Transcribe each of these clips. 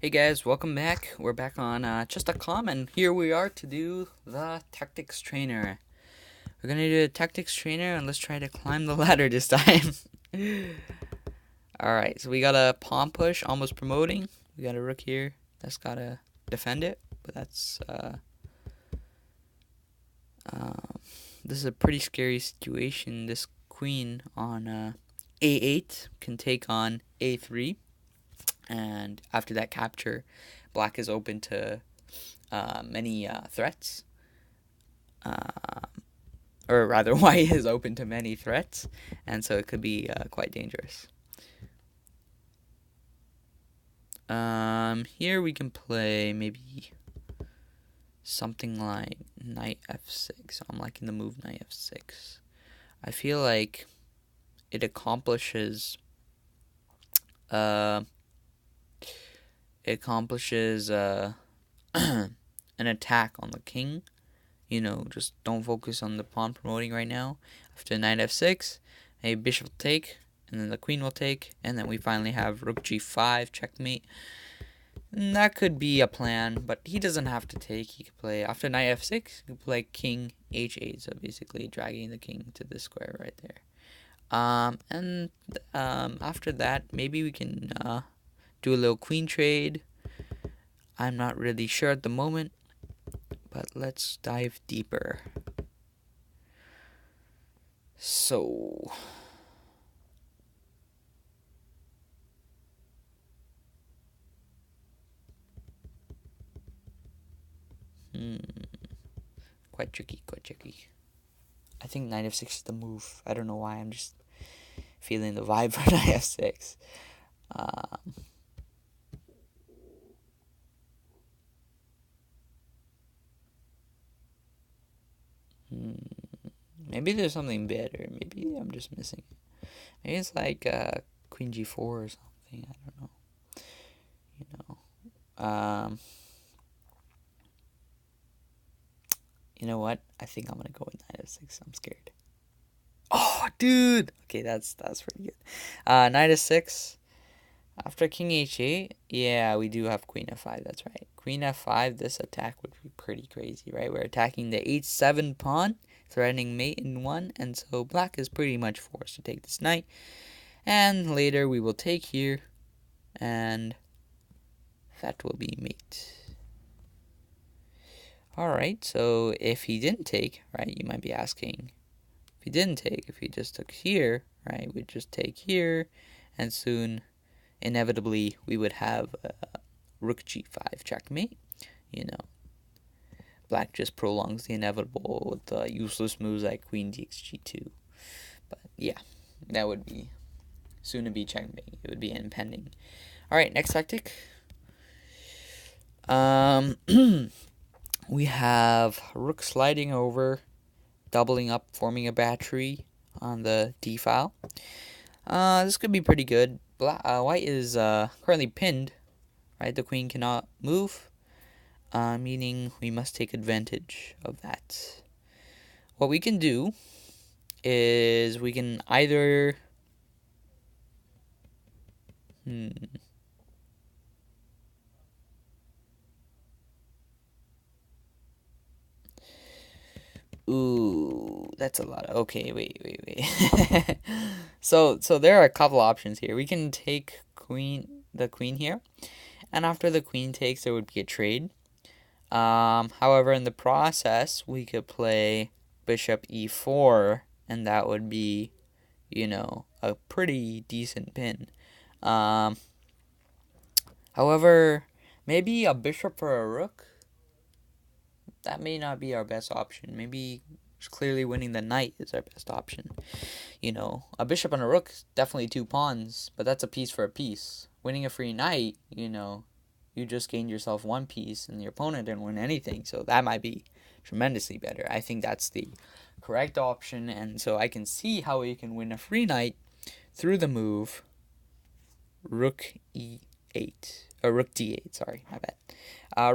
Hey guys, welcome back. We're back on chess.com, and here we are to do the tactics trainer. We're gonna do the tactics trainer, and let's try to climb the ladder this time. Alright, so we got a pawn push, almost promoting. We got a rook here that's gotta defend it, but um, this is a pretty scary situation. This queen on a8 can take on a3, and after that capture, black is open to many threats, or rather, white is open to many threats, and so it could be quite dangerous. Here we can play maybe something like knight f6. I'm liking the move knight f6. I feel like it accomplishes uh, an attack on the king. Just don't focus on the pawn promoting right now. After knight f6, a bishop will take, and then the queen will take, and then we finally have rook g5, checkmate. And that could be a plan, but he doesn't have to take. He could play, after knight f6, he could play king h8, so basically dragging the king to the square right there. After that, maybe we can do a little queen trade. I'm not really sure at the moment, but let's dive deeper. So, quite tricky, quite tricky. I think knight f6 is the move. I don't know why, I'm just feeling the vibe for knight f6. Um, Maybe there's something better. Maybe I'm just missing it. Maybe it's like queen g4 or something. I don't know. You know. You know what? I think I'm gonna go with knight f6. I'm scared. Oh, dude. Okay, that's pretty good. Knight f6. After king h8, yeah, we do have queen f5. That's right. Queen f5. This attack would be pretty crazy, right? We're attacking the h7 pawn, threatening mate in one, and so black is pretty much forced to take this knight. And later we will take here, and that will be mate. Alright, so if he didn't take, right, you might be asking, if he didn't take, if he just took here, right, we'd just take here, and soon, inevitably, we would have rook g5 checkmate. Black just prolongs the inevitable with useless moves like queen dxg2. But yeah, that would be soon to be checkmate. It would be impending. Alright, next tactic. We have rook sliding over, doubling up, forming a battery on the d file. This could be pretty good. White is currently pinned, right? The queen cannot move, meaning we must take advantage of that. What we can do is we can either Ooh, that's a lot. Okay, wait. So there are a couple options here. We can take the queen here, and after the queen takes, there would be a trade. However, in the process, we could play bishop e4, and that would be, a pretty decent pin. However, maybe a bishop for a rook, that may not be our best option. Maybe clearly winning the knight is our best option. A bishop and a rook, definitely two pawns, but that's a piece for a piece. Winning a free knight, you just gained yourself one piece and your opponent didn't win anything, so that might be tremendously better. I think that's the correct option, and so I can see how you can win a free knight through the move rook e8, or rook d8, sorry, my bad.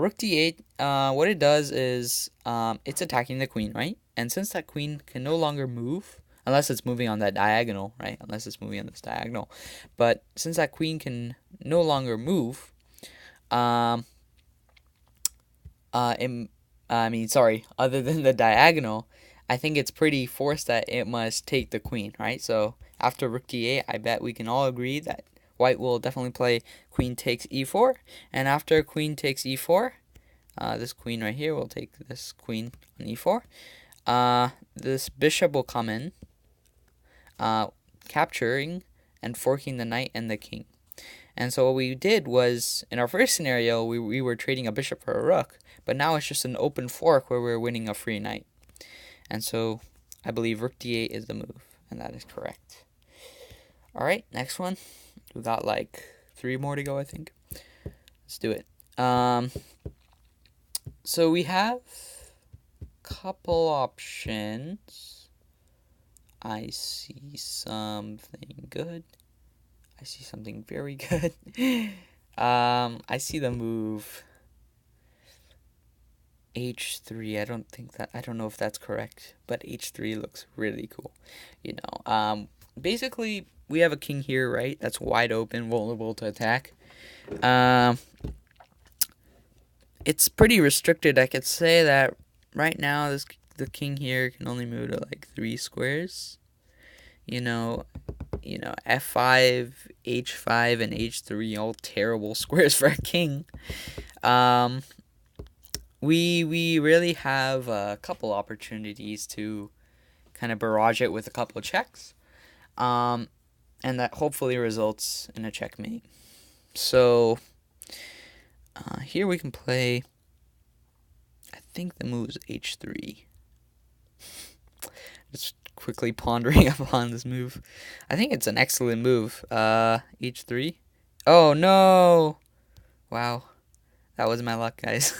Rook d8, what it does is it's attacking the queen, right? And since that queen can no longer move, unless it's moving on that diagonal, right? Unless it's moving on this diagonal. But since that queen can no longer move, Um, sorry, other than the diagonal, I think it's pretty forced that it must take the queen, right? So after rook d8, I bet we can all agree that white will definitely play queen takes e4. And after queen takes e4, this queen right here will take this queen on e4. This bishop will come in, capturing and forking the knight and the king. And so what we did was, in our first scenario, we were trading a bishop for a rook, but now it's just an open fork where we're winning a free knight. And so I believe rook d8 is the move, and that is correct. All right, next one. We got like 3 more to go, I think. Let's do it. So we have a couple options. I see something good. I see something very good. I see the move h3. I don't know if that's correct, but h3 looks really cool. Basically we have a king here, right? That's wide open, vulnerable to attack. It's pretty restricted. I could say that right now the king here can only move to like 3 squares. F5, h5, and h3, all terrible squares for a king. We really have a couple opportunities to kind of barrage it with a couple of checks, and that hopefully results in a checkmate. So here we can play, I think the move is h3. Just quickly pondering upon this move. I think it's an excellent move. h3. Oh no! Wow, that was my luck, guys.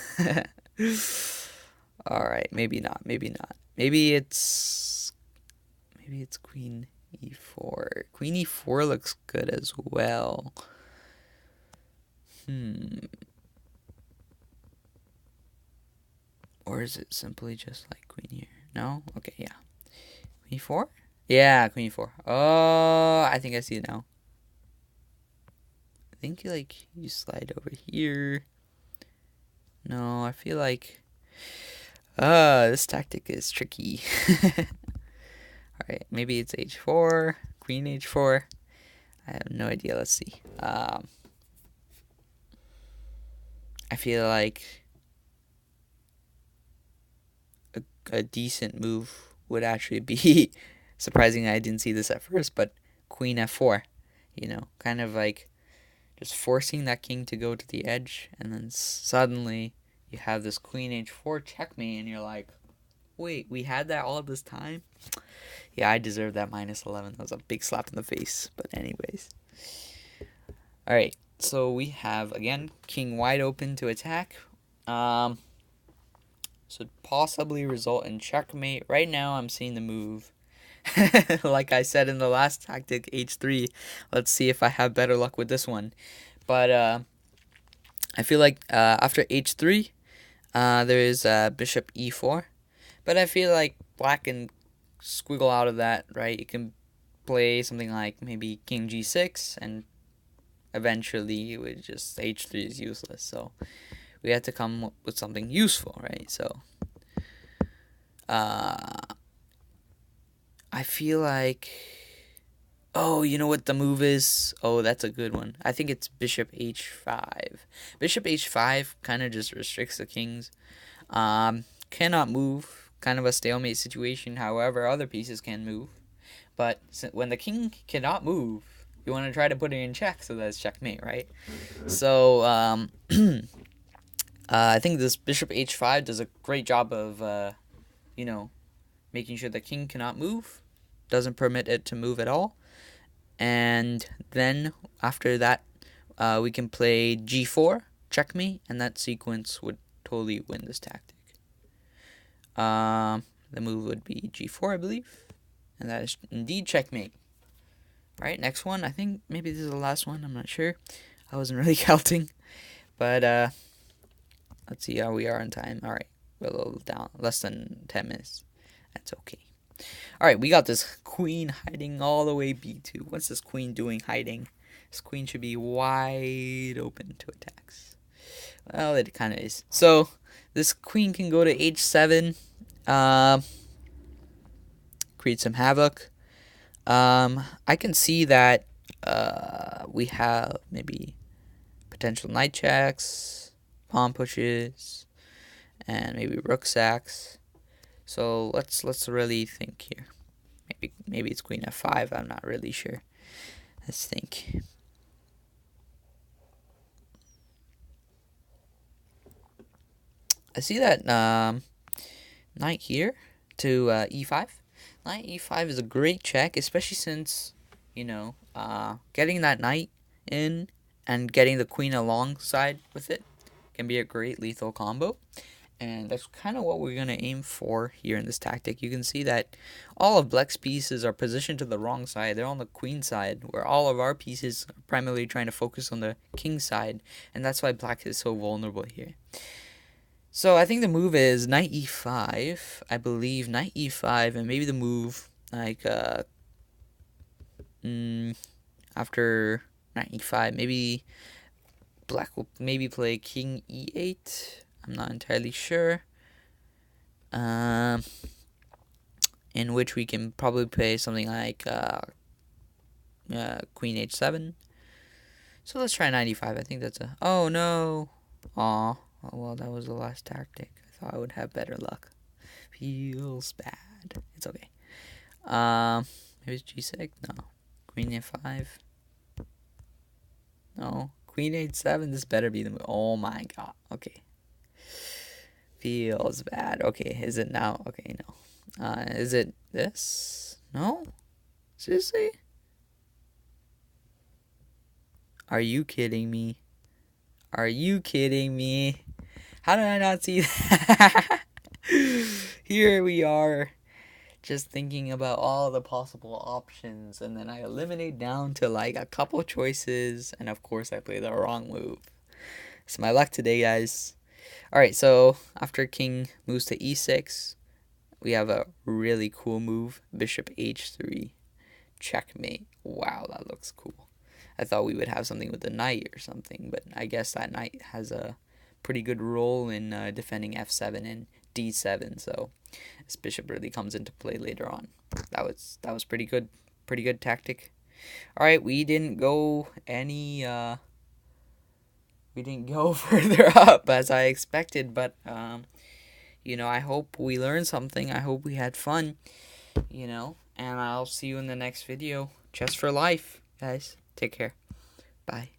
All right, maybe not. Maybe it's queen e4. Queen e4 looks good as well. Or is it simply just like queen here? No? Okay, yeah. Queen e4? Yeah, queen e4. Oh, I think I see it now. I think you slide over here. No, I feel like this tactic is tricky. Alright, maybe it's h4, queen h4. I have no idea. Let's see. I feel like a decent move would actually be surprising. I didn't see this at first, but queen f4. Kind of like just forcing that king to go to the edge, and then suddenly you have this queen h4 checkmate, and you're like, wait, we had that all this time? Yeah, I deserve that -11. That was a big slap in the face. But anyways. Alright, so we have, again, king wide open to attack. So possibly result in checkmate. Right now I'm seeing the move. Like I said in the last tactic, h3. Let's see if I have better luck with this one. But I feel like after h3, there is bishop e4. But I feel like black can squiggle out of that, right? You can play something like maybe king g6, and eventually with just h3 is useless. So we have to come up with something useful, right? So I feel like, oh, you know what the move is? Oh, that's a good one. I think it's bishop h5. Bishop h5 kind of just restricts the kings. Cannot move. Kind of a stalemate situation. However, other pieces can move. But when the king cannot move, you want to try to put it in check, so that's checkmate, right? So I think this bishop h5 does a great job of making sure the king cannot move, doesn't permit it to move at all. And then after that, we can play g4, checkmate, and that sequence would totally win this tactic. The move would be g4, I believe, and that is indeed checkmate. All right, next one. I think maybe this is the last one. I'm not sure. I wasn't really counting, but let's see how we are on time. All right, we're a little down, less than 10 minutes. That's okay. All right, we got this queen hiding all the way b2. What's this queen doing hiding? This queen should be wide open to attacks. Well, it kind of is. So this queen can go to h7, um, create some havoc. I can see that we have maybe potential knight checks, pawn pushes, and maybe rook sacks. So let's really think here. Maybe it's queen f5. I'm not really sure. Let's think. I see that knight here to e5. Knight e5 is a great check, especially since, getting that knight in and getting the queen alongside with it can be a great lethal combo. And that's kind of what we're going to aim for here in this tactic. You can see that all of Black's pieces are positioned to the wrong side. They're on the queen side, where all of our pieces are primarily trying to focus on the king side. And that's why Black is so vulnerable here. So I think the move is knight e5. I believe knight e5, and maybe the move like after knight e5, maybe Black will maybe play king e8. I'm not entirely sure. In which we can probably play something like queen h7. So let's try 95. I think that's a... Oh, no. Aw. Oh, well, that was the last tactic. I thought I would have better luck. Feels bad. It's okay. Maybe it's g6? No. Queen a5? No. Queen h7? This better be the move. Oh, my God. Okay. Feels bad. Okay, is it now? Okay, no. Is it this? No? Seriously? Are you kidding me? Are you kidding me? How did I not see that? Here we are, just thinking about all the possible options, and then I eliminate down to like a couple choices, and of course I play the wrong move. It's my luck today, guys. Alright, so after king moves to e6, we have a really cool move, bishop h3, checkmate. Wow, that looks cool. I thought we would have something with the knight or something, but I guess that knight has a pretty good role in defending f7 and d7, so this bishop really comes into play later on. That was pretty good tactic. All right, we didn't go further up as I expected, but I hope we learned something. I hope we had fun, and I'll see you in the next video. Chess for life, guys. Take care. Bye.